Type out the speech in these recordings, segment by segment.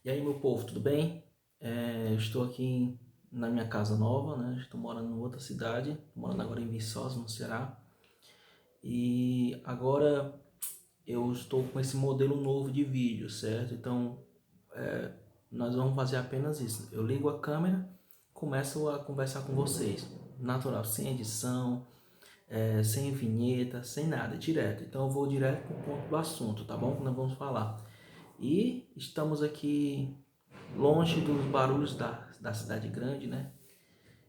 E aí, meu povo, tudo bem? Eu estou aqui na minha casa nova, né? Estou morando em outra cidade, estou morando agora em Viçosa, no Ceará. E agora eu estou com esse modelo novo de vídeo, certo? Então, nós vamos fazer apenas isso. Eu ligo a câmera, começo a conversar com vocês. Natural, sem edição, sem vinheta, sem nada, direto. Então, eu vou direto para o ponto do assunto, tá bom? Que nós vamos falar. E estamos aqui longe dos barulhos da cidade grande, né?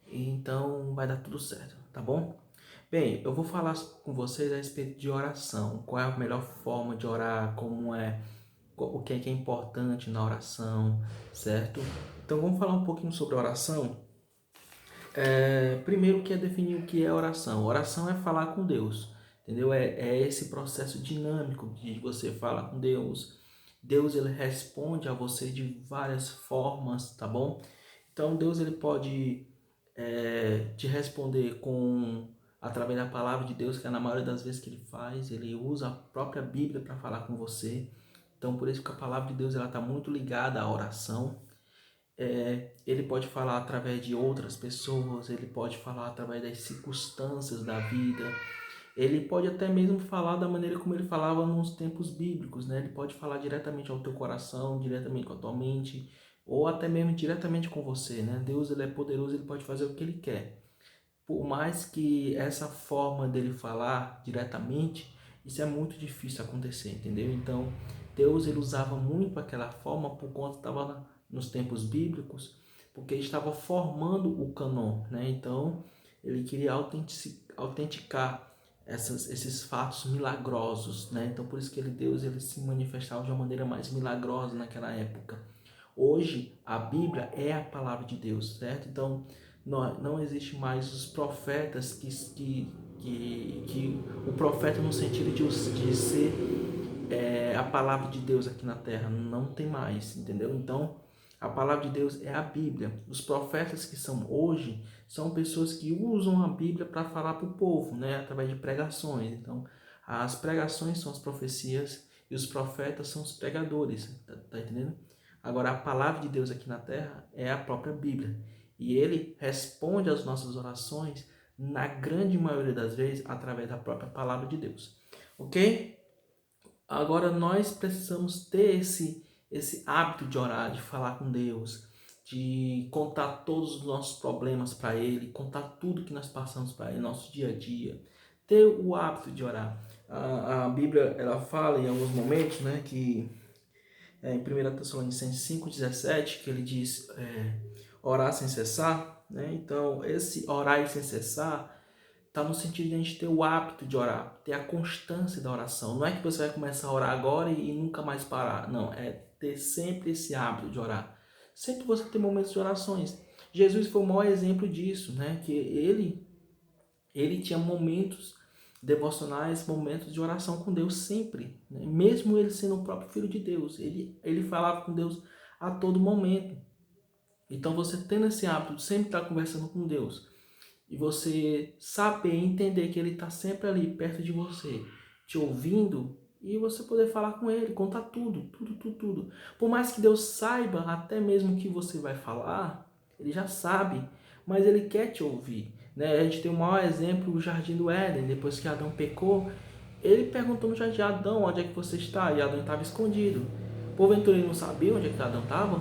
Então vai dar tudo certo, tá bom? Bem, eu vou falar com vocês a respeito de oração. Qual é a melhor forma de orar? Como é? O que é importante na oração, certo? Então vamos falar um pouquinho sobre oração. Primeiro que é definir o que é oração. Oração é falar com Deus, entendeu? É esse processo dinâmico de você falar com Deus. Deus ele responde a você de várias formas, tá bom? Então Deus ele pode te responder com através da palavra de Deus, que é na maioria das vezes que ele faz, ele usa a própria Bíblia para falar com você. Então por isso que a palavra de Deus ela está muito ligada à oração. Ele pode falar através de outras pessoas, ele pode falar através das circunstâncias da vida, ele pode até mesmo falar da maneira como ele falava nos tempos bíblicos, né? Ele pode falar diretamente ao teu coração, diretamente com a tua mente, ou até mesmo diretamente com você, né? Deus ele é poderoso, ele pode fazer o que ele quer. Por mais que essa forma dele falar diretamente, isso é muito difícil acontecer, entendeu? Então, Deus ele usava muito aquela forma por conta estava nos tempos bíblicos, porque ele estava formando o canon, né? Então, ele queria autenticar esses fatos milagrosos, né? Então, por isso que Deus ele se manifestava de uma maneira mais milagrosa naquela época. Hoje, a Bíblia é a palavra de Deus, certo? Então, não existe mais os profetas que o profeta no sentido de ser a palavra de Deus aqui na terra, não tem mais, entendeu? Então, a palavra de Deus é a Bíblia. Os profetas que são hoje são pessoas que usam a Bíblia para falar para o povo, né? Através de pregações. Então, as pregações são as profecias e os profetas são os pregadores, tá entendendo? Agora, a palavra de Deus aqui na terra é a própria Bíblia. E ele responde às nossas orações, na grande maioria das vezes, através da própria palavra de Deus. Ok? Agora, nós precisamos ter esse hábito de orar, de falar com Deus, de contar todos os nossos problemas para Ele, contar tudo que nós passamos para Ele, nosso dia a dia. Ter o hábito de orar. A Bíblia ela fala em alguns momentos, né, que em 1 Tessalonicenses 5,17, que ele diz orar sem cessar, né? Então, esse orar sem cessar está no sentido de a gente ter o hábito de orar, ter a constância da oração. Não é que você vai começar a orar agora e nunca mais parar. Não, é ter sempre esse hábito de orar. Sempre você tem momentos de orações. Jesus foi o maior exemplo disso, né? Que ele tinha momentos devocionais, momentos de oração com Deus sempre, né? Mesmo ele sendo o próprio Filho de Deus, ele falava com Deus a todo momento. Então você tendo esse hábito de sempre estar conversando com Deus e você saber entender que ele está sempre ali perto de você, te ouvindo, e você poder falar com ele, contar tudo, tudo, tudo, tudo. Por mais que Deus saiba até mesmo o que você vai falar, ele já sabe, mas ele quer te ouvir, né? A gente tem o maior exemplo, o Jardim do Éden. Depois que Adão pecou, ele perguntou no jardim: Adão, onde é que você está? E Adão estava escondido. Porventura ele não sabia onde é que Adão estava?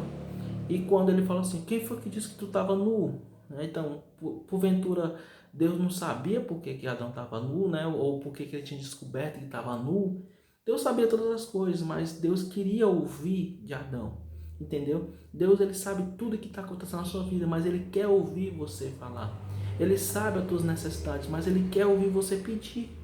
E quando ele falou assim: quem foi que disse que tu estava nu? Então, porventura Deus não sabia por que Adão estava nu, né? Ou por que ele tinha descoberto que estava nu. Deus sabia todas as coisas, mas Deus queria ouvir de Adão, entendeu? Deus ele sabe tudo que está acontecendo na sua vida, mas ele quer ouvir você falar. Ele sabe as tuas necessidades, mas ele quer ouvir você pedir,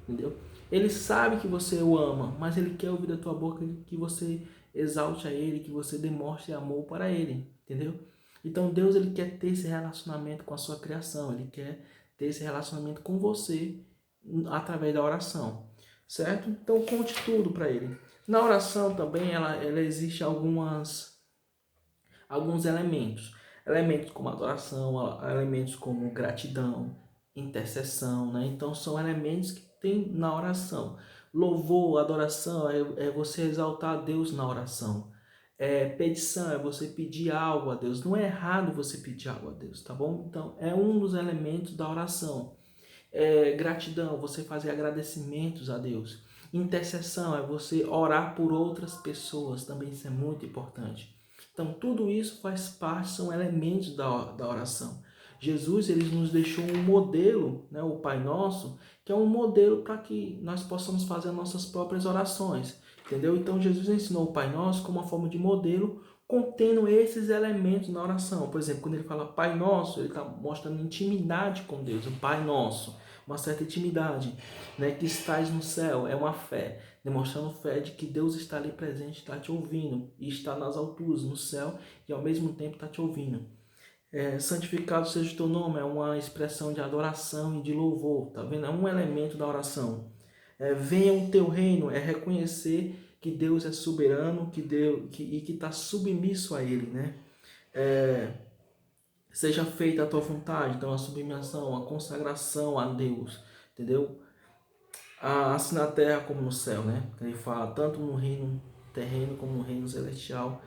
entendeu? Ele sabe que você o ama, mas ele quer ouvir da tua boca que você exalte a ele, que você demonstre amor para ele, entendeu? Então Deus ele quer ter esse relacionamento com a sua criação, ele quer ter esse relacionamento com você através da oração, certo? Então conte tudo para ele. Na oração também ela existe alguns elementos. Elementos como adoração, elementos como gratidão, intercessão, né? Então são elementos que tem na oração. Louvor, adoração é você exaltar a Deus na oração. Petição é você pedir algo a Deus. Não é errado você pedir algo a Deus, tá bom? Então, é um dos elementos da oração. Gratidão, você fazer agradecimentos a Deus. Intercessão é você orar por outras pessoas, também isso é muito importante. Então, tudo isso faz parte, são elementos da oração. Jesus, ele nos deixou um modelo, né, o Pai Nosso, que é um modelo para que nós possamos fazer nossas próprias orações, entendeu? Então, Jesus ensinou o Pai Nosso como uma forma de modelo, contendo esses elementos na oração. Por exemplo, quando ele fala Pai Nosso, ele está mostrando intimidade com Deus, o Pai Nosso, uma certa intimidade, né, que estás no céu, é uma fé, demonstrando fé de que Deus está ali presente, está te ouvindo, e está nas alturas, no céu, e ao mesmo tempo está te ouvindo. Santificado seja o teu nome, é uma expressão de adoração e de louvor, tá vendo? É um elemento da oração. Venha o teu reino, é reconhecer que Deus é soberano, e que está submisso a Ele, né? Seja feita a tua vontade, então a submissão, a consagração a Deus, entendeu? Assim na terra como no céu, né? Ele fala tanto no reino terreno como no reino celestial.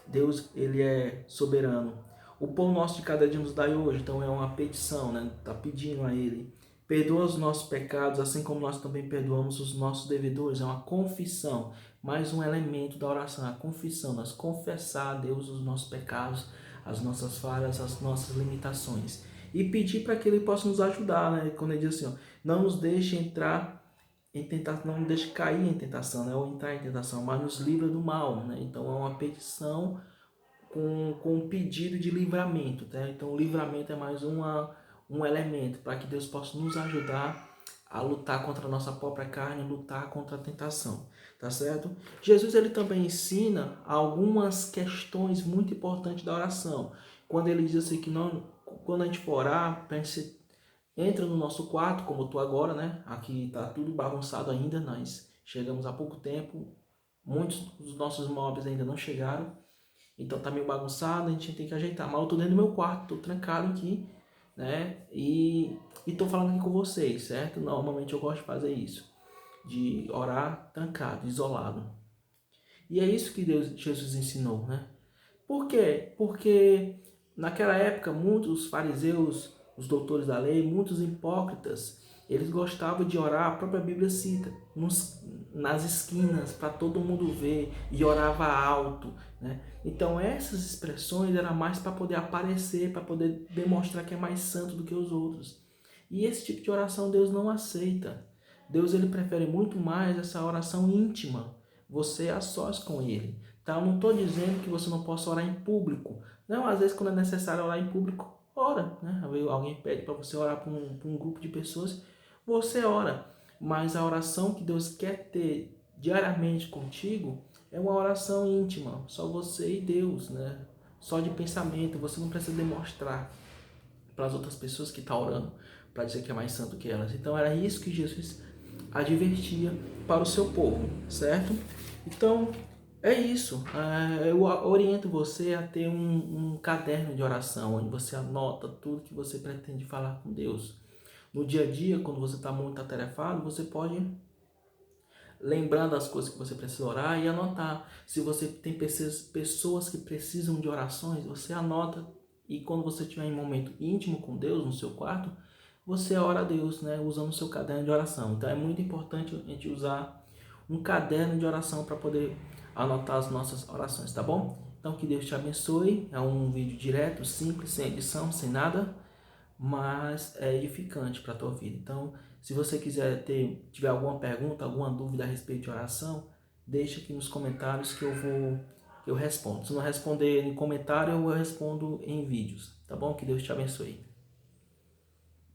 Deus, ele é soberano. O pão nosso de cada dia nos dai hoje, então é uma petição, né? Tá pedindo a Ele. Perdoa os nossos pecados, assim como nós também perdoamos os nossos devedores. É uma confissão, mais um elemento da oração, a confissão. Nós confessar a Deus os nossos pecados, as nossas falhas, as nossas limitações. E pedir para que Ele possa nos ajudar, né? Quando Ele diz assim, ó, não nos deixe entrar em tentação, não nos deixe cair em tentação, né? Ou entrar em tentação, mas nos livra do mal, né? Então é uma petição com um pedido de livramento, tá? Então o livramento é mais um elemento para que Deus possa nos ajudar a lutar contra a nossa própria carne, lutar contra a tentação, tá certo? Jesus, ele também ensina algumas questões muito importantes da oração. Quando ele diz assim que não, quando a gente for orar, a gente entra no nosso quarto, como eu tô agora, né? Aqui tá tudo bagunçado ainda, nós chegamos há pouco tempo, muitos dos nossos móveis ainda não chegaram, então tá meio bagunçado, a gente tem que ajeitar. Mas eu tô dentro do meu quarto, tô trancado aqui, né? E tô falando aqui com vocês, certo? Normalmente eu gosto de fazer isso, de orar trancado, isolado. E é isso que Jesus ensinou, né? Por quê? Porque naquela época muitos fariseus, os doutores da lei, muitos hipócritas, eles gostavam de orar, a própria Bíblia cita, nas esquinas, para todo mundo ver, e orava alto, né? Então essas expressões eram mais para poder aparecer, para poder demonstrar que é mais santo do que os outros. E esse tipo de oração Deus não aceita. Deus, ele prefere muito mais essa oração íntima, você a sós com ele. Tá? Eu não estou dizendo que você não possa orar em público. Não, às vezes quando é necessário orar em público, ora. Né? Alguém pede para você orar para um grupo de pessoas, você ora. Mas a oração que Deus quer ter diariamente contigo é uma oração íntima, só você e Deus, né? Só de pensamento, você não precisa demonstrar para as outras pessoas que estão orando, para dizer que é mais santo que elas. Então era isso que Jesus advertia para o seu povo, certo? Então é isso. Eu oriento você a ter um caderno de oração, onde você anota tudo que você pretende falar com Deus. No dia a dia, quando você está muito atarefado, você pode lembrar das coisas que você precisa orar e anotar. Se você tem pessoas que precisam de orações, você anota. E quando você estiver em um momento íntimo com Deus, no seu quarto, você ora a Deus, né, usando o seu caderno de oração. Então é muito importante a gente usar um caderno de oração para poder anotar as nossas orações, tá bom? Então que Deus te abençoe. É um vídeo direto, simples, sem edição, sem nada, mas é edificante para a tua vida. Então, se você tiver alguma pergunta, alguma dúvida a respeito de oração, deixa aqui nos comentários que eu respondo. Se não responder em comentário, eu respondo em vídeos, tá bom? Que Deus te abençoe.